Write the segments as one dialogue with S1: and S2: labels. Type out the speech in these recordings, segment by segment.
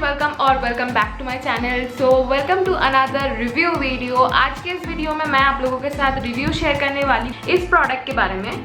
S1: Welcome और welcome back to my channel. So welcome to another review video. आज के इस वीडियो में मैं आप लोगों के साथ रिव्यू शेयर करने वाली इस प्रोडक्ट के बारे में।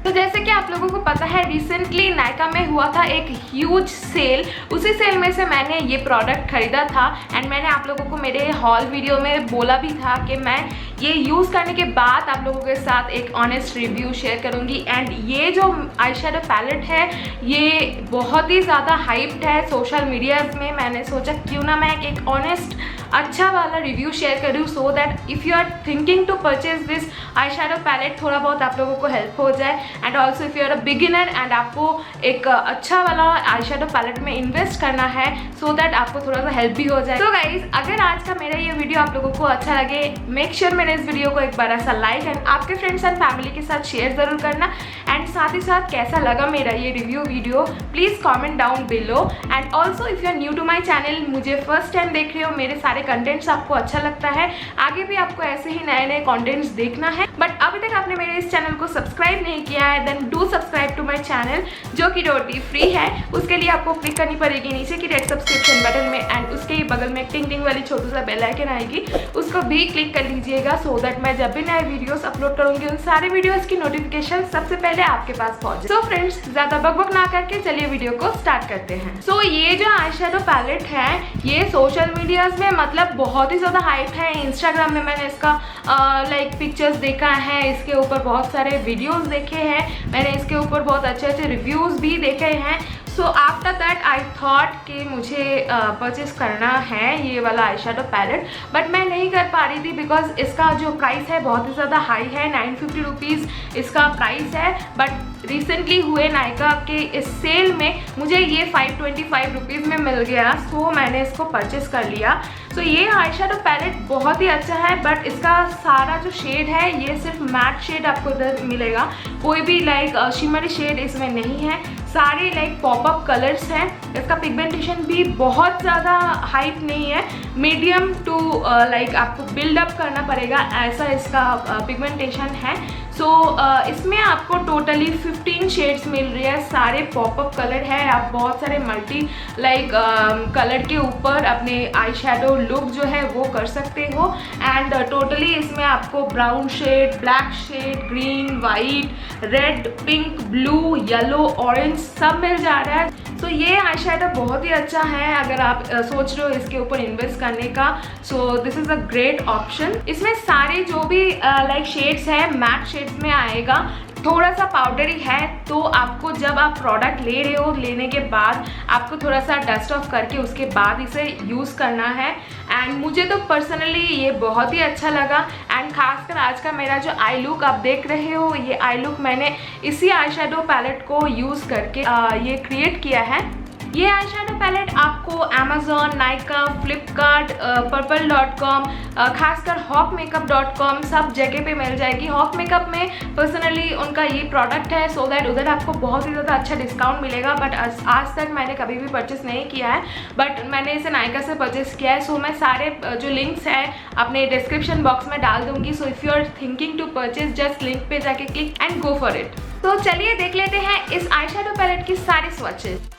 S1: तो जैसे कि आप लोगों को पता है, रिसेंटली नायका में हुआ था एक ह्यूज सेल। उसी सेल में से मैंने ये प्रोडक्ट खरीदा था एंड मैंने आप लोगों को मेरे हॉल वीडियो में बोला भी था कि मैं ये यूज़ करने के बाद आप लोगों के साथ एक ऑनेस्ट रिव्यू शेयर करूंगी। एंड ये जो आई शेडो पैलेट है ये बहुत ही ज़्यादा हाइप्ड है सोशल मीडियाज़ में। मैंने सोचा क्यों ना मैं एक ऑनेस्ट अच्छा वाला रिव्यू शेयर करूँ, so that if you are thinking to purchase this eye shadow palette थोड़ा बहुत आप लोगों को हेल्प हो जाए। And also if you are a beginner and आपको एक अच्छा वाला आई शेडो पैलेट में इन्वेस्ट करना है, सो दैट आपको थोड़ा सा हेल्प भी हो जाए। तो गाइज, अगर आज का मेरा ये वीडियो आप लोगों को अच्छा लगे, मेक श्योर मेरे इस वीडियो को एक बार ऐसा लाइक एंड आपके फ्रेंड्स एंड फैमिली के साथ शेयर ज़रूर करना। एंड साथ ही साथ कैसा लगा मेरा ये review video please comment down below. And also if you are new to my channel, मुझे फर्स्ट टाइम देख रहे हो, मेरे सारे कंटेंट्स आपको अच्छा लगता है, आगे भी आपको ऐसे ही नए नए कंटेंट्स देखना है, बट अभी तक आपने मेरे इस चैनल को सब्सक्राइब नहीं किया है, then do subscribe to my channel, जो कि टोटली फ्री है। उसके लिए आपको क्लिक करनी पड़ेगी नीचे की रेड सब्सक्रिप्शन बटन में एंड उसके ही बगल में टिंग टिंग वाली छोटी सा बेल आइकन आएगी, उसको भी क्लिक कर लीजिएगा, सो दैट मैं जब भी नए वीडियोस अपलोड करूंगी उन सारे वीडियोस की नोटिफिकेशन सबसे पहले आपके पास पहुंचे। सो फ्रेंड्स, ज्यादा बकबक ना करके चलिए वीडियो को स्टार्ट करते हैं। सो ये जो आई शेडो पैलेट है ये सोशल मीडियाज में मतलब बहुत ही ज़्यादा हाइप है। इंस्टाग्राम में मैंने इसका लाइक पिक्चर्स देखा है, इसके ऊपर बहुत सारे वीडियोस देखे हैं, मैंने इसके ऊपर बहुत अच्छे अच्छे रिव्यूज़ भी देखे हैं। So after that I thought कि मुझे परचेज करना है ये वाला आई शेडो पैलेट, बट मैं नहीं कर पा रही थी बिकॉज इसका जो प्राइस है बहुत ही ज़्यादा हाई है। 950 रुपीज़ इसका प्राइस है, बट रिसेंटली हुए नायका के इस सेल में मुझे ये 525 रुपीज़ में मिल गया, सो मैंने इसको परचेज कर लिया। सो ये आई शेडो पैलेट बहुत ही अच्छा है, बट इसका सारा जो शेड है ये सिर्फ मैट शेड आपको इधर मिलेगा, कोई भी लाइक शिमरी शेड इसमें नहीं है, सारे लाइक पॉपअप कलर्स हैं। इसका पिगमेंटेशन भी बहुत ज़्यादा हाइप नहीं है, मीडियम टू लाइक आपको बिल्डअप करना पड़ेगा ऐसा इसका पिगमेंटेशन है। सो इसमें आपको टोटली 15 शेड्स मिल रही है, सारे पॉपअप कलर है। आप बहुत सारे मल्टी लाइक कलर के ऊपर अपने आई शेडो लुक जो है वो कर सकते हो। एंड टोटली इसमें आपको brown shade, black shade, green, white, red, pink, blue, yellow, orange सब मिल जा रहा है। तो ये आई शेडो बहुत ही अच्छा है अगर आप सोच रहे हो इसके ऊपर इन्वेस्ट करने का, so this is a great option. इसमें सारे जो भी लाइक शेड्स है मैट शेड्स में आएगा, थोड़ा सा पाउडरी है, तो आपको जब आप प्रोडक्ट ले रहे हो लेने के बाद आपको थोड़ा सा डस्ट ऑफ करके उसके बाद इसे यूज़ करना है। एंड मुझे तो पर्सनली ये बहुत ही अच्छा लगा। एंड खासकर आज का मेरा जो आई लुक आप देख रहे हो, ये आई लुक मैंने इसी आई शेडो पैलेट को यूज़ करके ये क्रिएट किया है। ये आई शेडो पैलेट आपको अमेजोन, नायका, फ्लिपकार्ट, पर्पल.com, खासकर hawkmakeup.com सब जगह पे मिल जाएगी। हॉक मेकअप में पर्सनली उनका ये प्रोडक्ट है, सो दैट उधर आपको बहुत ही ज़्यादा अच्छा डिस्काउंट मिलेगा, बट आज तक मैंने कभी भी परचेस नहीं किया है, बट मैंने इसे नायका से परचेस किया है। सो मैं सारे जो लिंक्स हैं अपने डिस्क्रिप्शन बॉक्स में डाल दूँगी। So if you are thinking to purchase, just link पे जाके click and go for it. तो चलिए देख लेते हैं इस आई शेडो पैलेट की सारी स्वॉचेस।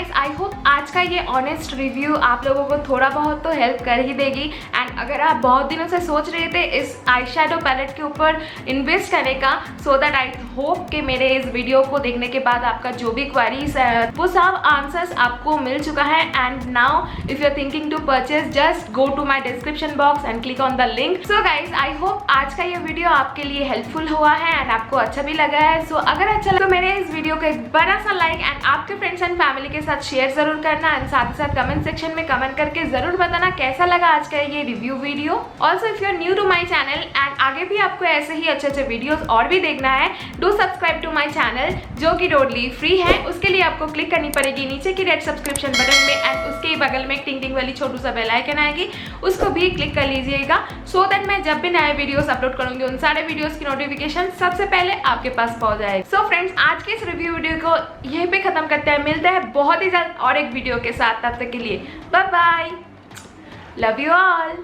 S1: गाइज आई होप आज का ये ऑनेस्ट रिव्यू आप लोगों को थोड़ा बहुत तो हेल्प कर ही देगी। एंड अगर आप बहुत दिनों से सोच रहे थे इस आई शेडो पैलेट के ऊपर इन्वेस्ट करने का, सो दैट आई होप कि मेरे इस वीडियो को देखने के बाद आपका जो भी क्वेरीज है वो सब आंसर्स आपको मिल चुका है। And now if you are thinking to purchase, just go to my description box and click on the link. So guys I hope आज का ये वीडियो आपके लिए हेल्पफुल हुआ है एंड आपको अच्छा भी लगा है। सो अगर अच्छा लगा तो मेरे इस वीडियो को एक बड़ा सा लाइक एंड आपके फ्रेंड्स एंड फैमिली के साथ शेयर जरूर करना एंड साथ ही साथ कमेंट सेक्शन में कमेंट करके जरूर बताना कैसा लगा आज का ये review video. Also if you are new to my channel and आगे भी आपको ऐसे ही अच्छे अच्छे वीडियोस और भी देखना है, do subscribe to my channel जो कि टोटली फ्री है। उसके लिए आपको क्लिक करनी पड़ेगी नीचे की रेड सब्सक्रिप्शन बटन में एंड उसके बगल में एक टिंग टिंग वाली छोटू सा बेल आइकन आएगी, उसको भी क्लिक कर लीजिएगा सो दैट मैं जब भी नए वीडियोस अपलोड करूंगी उन सारे वीडियोस की नोटिफिकेशन सबसे पहले आपके पास पहुंच जाए। सो फ्रेंड्स आज के इस रिव्यू वीडियो को यहीं पे खत्म करते हैं, मिलते हैं बहुत ही जल्द और एक वीडियो के साथ। तब तक के लिए bye bye, love you all.